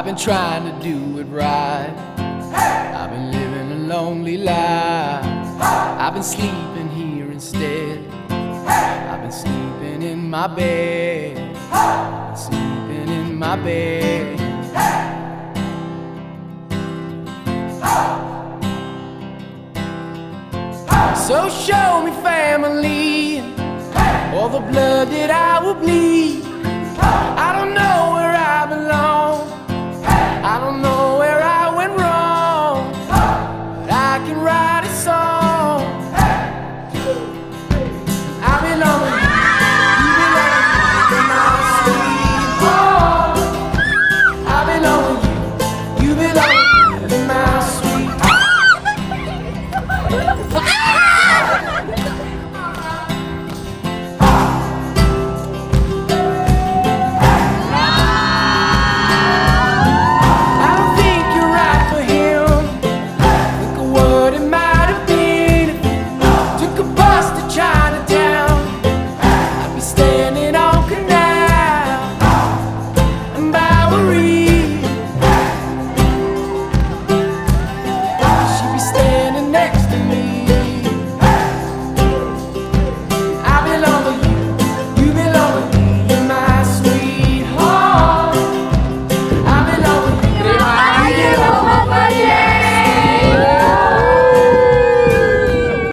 been trying to do it right. I've been living a lonely life. I've been sleeping here instead. I've been sleeping in my bed. I've been sleeping in my bed. So show me family, all the blood that I will bleed.